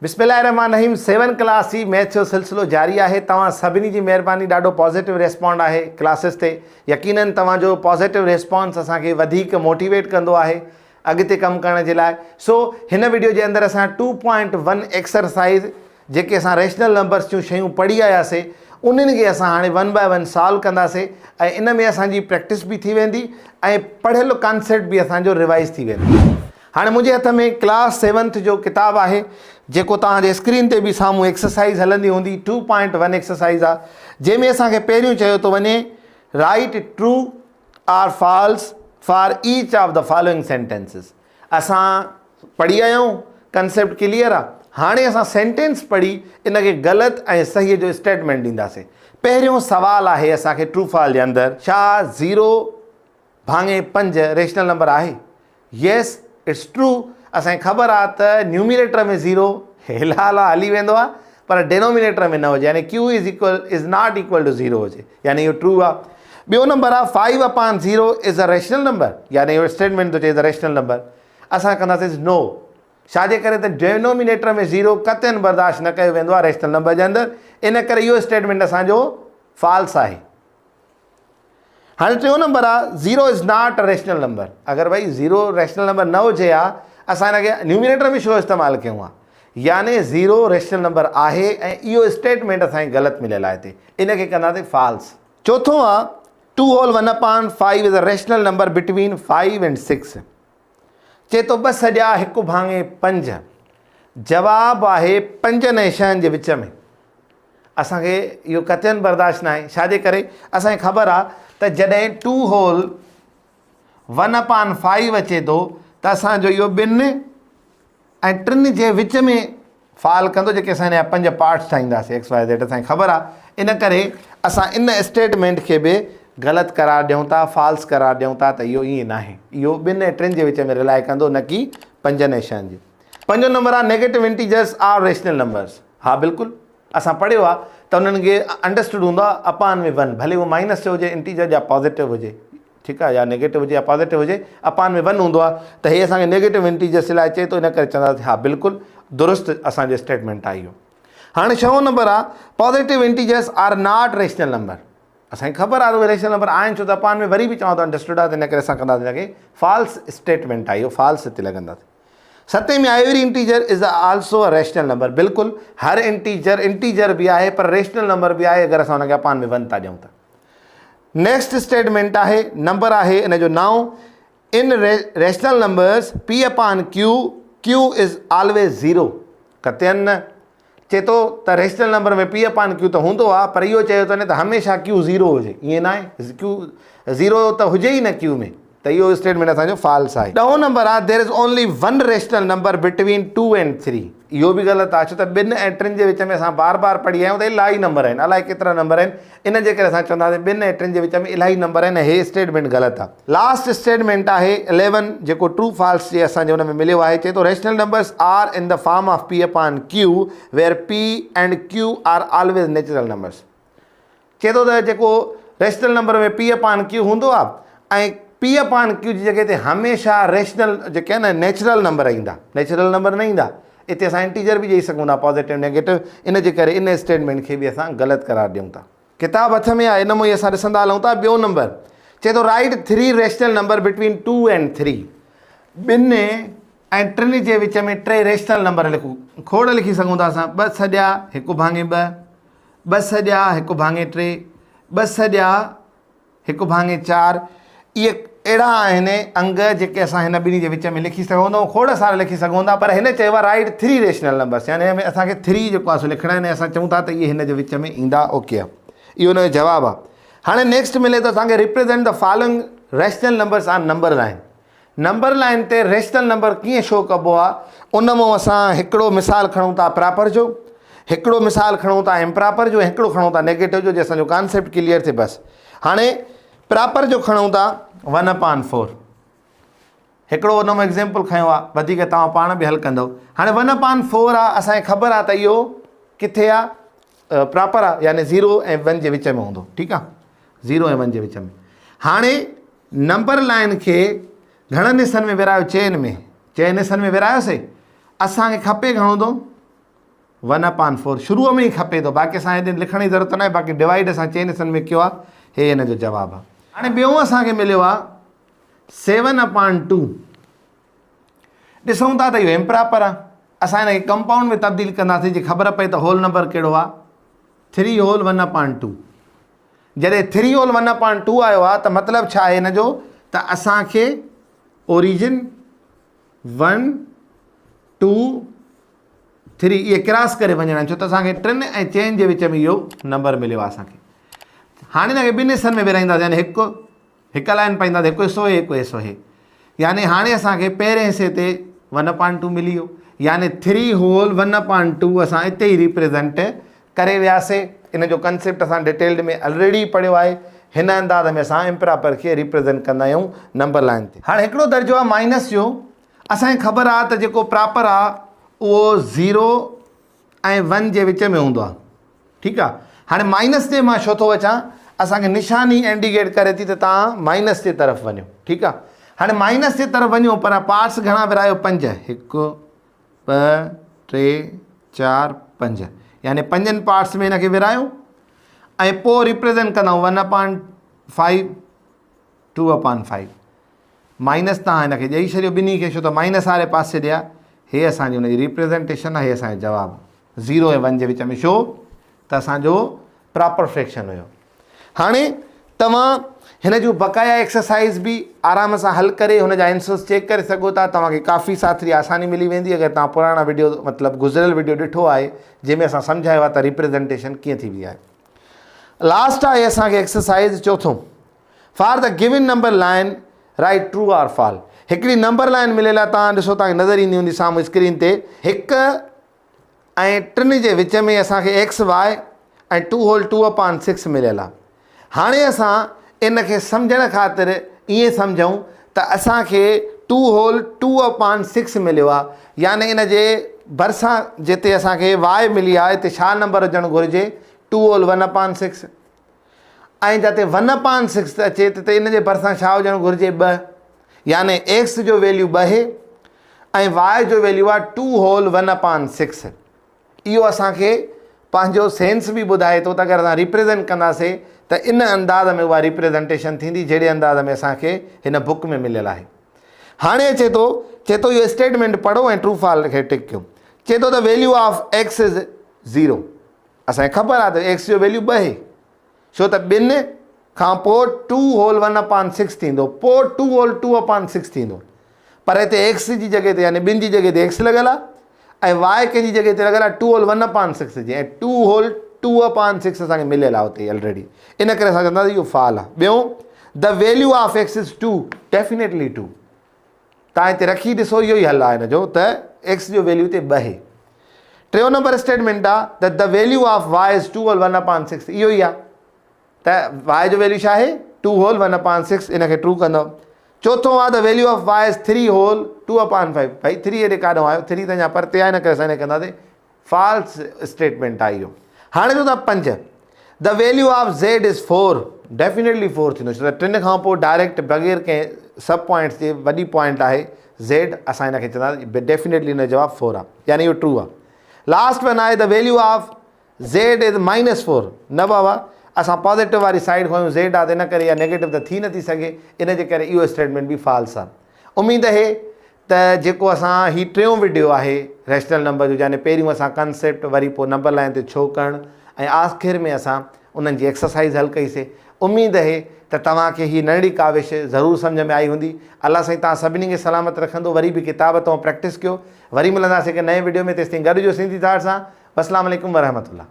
बिस्मिल्लाहिर्रहमानिर्रहीम 7 क्लास जी मैथ जो सिलसिलो जारी है। तव्हां सभिनी जी महिरबानी, ॾाढो पॉजिटिव रिस्पॉन्ड है क्लासिस ते। यकीनन तव्हांजो पॉजिटिव रिस्पॉन्स असांखे वधीक मोटिवेट कंदो आहे अॻिते कमु करण जे लाइ। सो हिन वीडियो जे अंदरि असां 2.1 एक्सरसाइज़ जेके असां रेशनल नंबर्स जूं शयूं पढ़ी आयासीं उन्हनि खे असां हाणे 1 बाय 1 सॉल्व कंदासीं ऐं इन में असांजी प्रैक्टिस भी थी वेंदी ऐं पढ़ियल कॉन्सेप्ट भी असांजो रिवाइज़ थी वेंदो। हाँ मुझे हथ में क्लास 7th जो किताब है जो तव्हांजे स्क्रीन ते भी सामूं एक्सरसाइज हलंदी होंदी। 2.1 एक्सरसाइज आ जैमें असांखे पहिरियों चयो तो वञे write true or false for each of the following sentences. असां पढ़ी आयूं, कंसेप्ट क्लियर आ। हाणे असां सेंटेंस पढ़ी इन के गलत ऐं सही जो स्टेटमेंट दींदासीं। पहिरियों सवाल है असांखे ट्रू फॉल जे अंदर, छा 0 भाङे 5 रेशनल नंबर है? यस इट्स ट्रू। असांखे ख़बर आहे त न्यूमिनेटर में 0 हेलाला हली वेंदो आहे पर डेनोमिनेटर में न हुजे, यानी q is not equal to 0 हुजे, यानी इहो ट्रू आहे। ॿियो नंबर आहे 5/0 इज़ अ रेशनल नंबर, यानी इहो स्टेटमेंट थो चए त रेशनल नंबर। असां कंदासीं नो, छाजे करे त डेनोमिनेटर में 0 कतई बर्दाश्त न कयो वेंदो आहे रेशनल नंबर जे अंदरि, इन करे इहो स्टेटमेंट असांजो फॉल्स आहे। हाँ टियों नंबर आ 0 is not a rational number. अगर भाई 0 रेशनल नंबर न हुजे आ असां इनखे न्यूमिनेटर में छो इस्तेमालु कयूं आहे, यानी 0 रेशनल नंबर आहे ऐं इहो स्टेटमेंट असांखे ग़लति मिलियल आहे हिते, इनखे कंदासीं फॉल्स। चौथों आहे 2 whole 1/5 is a rational number between 5 and 6। चए तो 2 सॼा 1/5। जवाब आहे 5 ऐं 6 जे विच में। असांखे इहो कतई बर्दाश्त न आहे, छाजे करे असांखे ख़बर आहे त जॾहिं 2 होल 1/5 अचे थो त असांजो इहो 2 ऐं 3 जे विच में फॉल कंदो, जेके असां हिन जा 5 पार्ट्स ठाहींदासीं एक्स वाई ज़ेड, असांखे ख़बर आहे। इन करे असां इन स्टेटमेंट खे बि ग़लति करार ॾियूं था, फॉल्स करार ॾियूं था त इहो ईअं न आहे, इहो 2 ऐं 3 जे विच में रिलाए कंदो, न कि 5 ऐं 6 जे। 5 नंबर आहे negative integers are rational numbers. हाँ बिल्कुलु असां पढ़ियो आहे त उन्हनि खे अंडरस्टूड हूंदो आहे अपान में 1, भले उहो माइनस जो हुजे इंटीजर या पॉजिटिव हुजे, ठीकु आहे, या नेगेटिव हुजे या पॉजिटिव हुजे, अपान में 1 हूंदो आहे त हे असांखे नेगेटिव इंटीजर्स लाइ चए थो, इन करे चवंदासीं हा बिल्कुलु दुरुस्त असांजो स्टेटमेंट आहे इहो। हाणे 6 नंबर आहे positive integers are not rational number. असांखे ख़बर आहे उहे रेशनल नंबर आहिनि छो त अपान में वरी बि चवां थो अंडरस्टूड आहे, त इन करे असां कंदासीं हिनखे फॉल्स स्टेटमेंट आहे, इहो फॉल्स हिते लॻंदासीं। 7 में every integer is also a rational number. बिल्कुलु हर इंटीजर भी आहे पर रेशनल नंबर भी आहे अगरि असां हुनखे अपान में 1 था ॾियूं त। नेक्स्ट स्टेटमेंट आहे नंबर आहे इन जो now in rational numbers p/q, q is always 0। कतई न चए थो त रेशनल नंबर में p/q त हूंदो आहे पर इहो चयो थो न त हमेशह q 0 हुजे, ईअं न आहे, q 0 त हुजे ई न q में, त इहो स्टेटमेंट असांजो फॉल्स आहे। 10 नंबर आहे there is only 1 rational number between 2 and 3। इहो बि ग़लति आहे छो त 2 ऐं 3 जे विच में असां बार बार पढ़ी आहियूं त इलाही नंबर आहिनि, अलाए केतिरा नंबर आहिनि, इन जे करे असां चवंदासीं 2 ऐं 3 जे विच में इलाही नंबर आहिनि, हे स्टेटमेंट ग़लति आहे। लास्ट स्टेटमेंट आहे 11 जेको ट्रू फॉल्स जे असांजे हुन में मिलियो आहे। चए थो rational numbers are in the form of p/q where p and q are always natural numbers. चए थो त जेको रेशनल नंबर में p/q हूंदो आहे ऐं p/q जी जॻह ते हमेशह रेशनल जेके आहे न नेचुरल नंबर ईंदा, नेचुरल नंबर न ईंदा। इते असां इंटीजर भी ॾेई सघूं था पॉजिटिव नेगेटिव, इन जे करे इन स्टेटमेंट खे बि असां ग़लति करार ॾियूं था। किताब हथ में आहे, इन में असां ॾिसंदा हलूं था। ॿियो नंबर चए थो right 3 rational number between 2 and 3। 2 ऐं 3 जे विच में 3 रेशनल नंबर लिखूं, खोड़ लिखी सघूं था असां। 2 सॼा 1/2, 2 सॼा 1/3, 2 सॼा 1/4। इहे अहिड़ा आहिनि अंग जेके असां हिन ॿिन्ही जे विच में लिखी सघूं था, खोड़ सारा लिखी सघूं था, पर हिन चयो आहे राइट 3 रेशनल नंबर्स, यानी हिन में असांखे 3 जेको आहे सो लिखणा आहिनि, असां चऊं था त इहे हिन जे विच में ईंदा। ओके आहे, इहो हुन जो जवाबु आहे। हाणे नेक्स्ट मिले थो असांखे represent the following rational numbers are number line. Number line ते रेशनल नंबर कीअं शो कबो आहे, उन मां असां हिकिड़ो मिसाल खणूं था प्रॉपर जो, हिकिड़ो मिसाल खणूं था इम्प्रॉपर जो, हिकिड़ो खणूं था नेगेटिव जो, जे असांजो कॉन्सेप्ट क्लियर थिए बसि। हाणे प्रॉपर जो खणूं था 1/4, हिकिड़ो उन में एग्ज़ाम्पल खयो आहे, वधीक तव्हां पाण बि हल कंदव। हाणे 1/4 आहे, असांखे ख़बर आहे त इहो किथे आहे, प्रॉपर आहे, यानी 0 ऐं 1 जे विच में हूंदो, ठीकु आहे, 0 ऐं 1 जे विच में। हाणे नंबर लाइन खे घणनि हिसनि में विरायो, चइनि हिसनि में विरायोसीं। असांखे खपे घणो थो 1/4 शुरूअ में ई खपे थो, बाक़ी असां हेॾे लिखण जी ज़रूरत न आहे, बाक़ी डिवाइड असां चइनि हिसनि में कयो आहे, हे हिन जो जवाबु आहे। हाणे ॿियों असांखे मिलियो आहे 7/2। ॾिसूं था त इहो इम्प्रॉपर आहे, असां हिनखे कंपाउंड में तब्दील कंदासीं, जीअं ख़बर पए त होल नंबर कहिड़ो आहे, 3 होल 1/2। जॾहिं 3 होल 1/2 आयो आहे त मतिलबु छा आहे हिन जो, त असांखे ओरिजिन 1 2 3 इहे क्रॉस करे वञणा आहिनि, छो त असांखे 3 ऐं 4 जे विच में इहो नंबर मिलियो आहे असांखे। हाणे हिनखे ॿिनि हिसनि में विराईंदासीं, यानी हिकु लाइन पाईंदासीं, हिकु हिसो हे हिकु हिसो हे, यानी हाणे असांखे पहिरें हिसे ते 1/2 मिली वियो, यानी 3 होल 1/2 असां हिते ई रिप्रेज़ेंट करे वियासीं। इन जो कंसेप्ट असां डिटेल्ड में ऑलरेडी पढ़ियो आहे। हिन अंदाज़ में असां इम्प्रॉपर खे रिप्रेज़ेंट कंदा आहियूं नंबर लाइन ते। हाणे हिकिड़ो दर्जो आहे माइनस जो। असांखे ख़बर आहे त जेको प्रॉपर आहे उहो 0 ऐं 1 जे विच में हूंदो आहे, ठीकु आहे। हाणे माइनस ते मां छो थो अचां, असांखे निशानी इंडिकेट करे थी त तव्हां माइनस जे तरफ़ वञो, ठीकु आहे। हाणे माइनस जे तरफ़ वञो, पर पार्ट्स घणा विरायो, 5, 1 2 3 4 5, यानी 5 पार्ट्स में हिनखे विरायो ऐं पोइ रिप्रेज़ेंट कंदा 1/5 2/5। माइनस तव्हां हिनखे ॾेई छॾियो ॿिन्ही खे, छो त माइनस वारे पासे ॾिया, हे असांजी हुनजी रिप्रेज़ेंटेशन आहे, हे असांजो जवाबु 0 ऐं 1 जे विच में, छो त असांजो प्रॉपर फ्रैक्शन हुयो। हाणे तव्हां हिन जूं बक़ाया एक्सरसाइज़ बि आराम सां हल करे हुनजा आंसर्स चेक करे सघो था। तव्हांखे काफ़ी साथरी आसानी मिली वेंदी अगरि तव्हां पुराणा वीडियो मतिलबु गुज़िरियल वीडियो ॾिठो आहे जंहिंमें असां सम्झायो आहे त रिप्रेज़ेंटेशन कीअं थींदी आहे। लास्ट आहे असांखे एक्सरसाइज़ चोथों, for the given number line right true or false. हिकिड़ी नंबर लाइन मिलियल आहे, तव्हां ॾिसो तव्हांखे नज़र ईंदी हूंदी साम्हूं स्क्रीन ते, 1 ऐं 3 जे विच में असांखे XY ऐं 2 होल 2/6 मिलियल आहे। हाणे असां इनखे सम्झण ख़ातिर ईअं सम्झूं त असांखे 2 होल 2/6 मिलियो आहे, यानी इन जे भरिसां जिते असांखे Y मिली आहे हिते छा नंबर हुजणु घुरिजे, 2 होल 1/6, ऐं जिते 1/6 अचे त इन जे भरिसां छा हुजणु घुरिजे, 2, यानी X जो वैल्यू 2 आहे ऐं Y जो वैल्यू आहे 2 होल 1/6। इहो असांखे पंहिंजो सेंस बि ॿुधाए थो त अगरि असां रिप्रेज़ेंट कंदासीं त इन अंदाज़ में उहा रिप्रेज़ेंटेशन थींदी जहिड़े अंदाज़ में असांखे हिन बुक में मिलियल आहे। हाणे अचे थो इहो स्टेटमेंट पढ़ो ऐं ट्रू फॉल खे टिक कयो। चए थो the value of X is 0। असांखे ख़बर आहे त X जो वैल्यू 2 आहे, छो त 2 खां पोइ 2 होल 1/6 थींदो, पोइ 2 होल 2/6 थींदो, पर हिते X जी जॻह ते यानी 2 जी जॻह ते X लॻियल आहे ऐं Y कंहिंजी जॻह ते लॻियल आहे 2 होल 1/6 जी, ऐं 2 होल 2/6 असांखे मिलियल आहे हुते ऑलरेडी, इन करे असां चवंदासीं इहो फॉल आहे। ॿियों, the value of X is 2, definitely 2। तव्हां हिते रखी ॾिसो, इहो ई हल आहे हिन जो त X जो वैल्यू हिते 2 आहे। 3 नंबर स्टेटमेंट आहे त the value of Y is 2 whole 1/6, इहो ई आहे त Y जो वैल्यू छा आहे, 2 होल 1/6, इनखे ट्रू कंदव। चोथों आहे the value of Y is 3 whole 2/5। भाई 3 हेॾे काॾों आयो, 3 त अञा परते आहे, इन करे असां हिन कंदासीं फॉल्स स्टेटमेंट आहे इहो। हाणे चओ था 5, the value of Z is 4, definitely 4 थींदो, छो त 3 खां पोइ डायरेक्ट बग़ैर कंहिं सब पॉइंट्स जे वॾी पॉइंट आहे Z, असां हिनखे चवंदासीं डेफिनेटली हिन जो जवाबु 4 आहे, यानी इहो ट्रू आहे। लास्ट वन आहे the value of Z is -4, न बाबा असां पॉज़िटिव वारी साइड खयूं, Z आहे त इन करे, या नेगेटिव त थी नथी सघे, इन जे करे इहो स्टेटमेंट बि फॉल्स आहे। उमेदु आहे त जेको असां ही टियों वीडियो आहे रैशनल नंबर जो, यानी पहिरियों असां कंसेप्ट, वरी पोइ नंबर लाइन ते छो करणु, ऐं आख़िर में असां उन्हनि जी एक्सरसाइज़ हल कईसीं। उमेदु आहे त तव्हांखे हीअ नंढड़ी काविश ज़रूरु सम्झ में आई हूंदी। अलाह साईं तव्हां सभिनी खे सलामत रखंदो। वरी बि किताब तां प्रैक्टिस कयो, वरी मिलंदासीं हिकु नए वीडियो में। तेसिताईं गॾिजो सिंधी थाट सां। अस्सलाम वालेकुम वरहमतुल्लाह।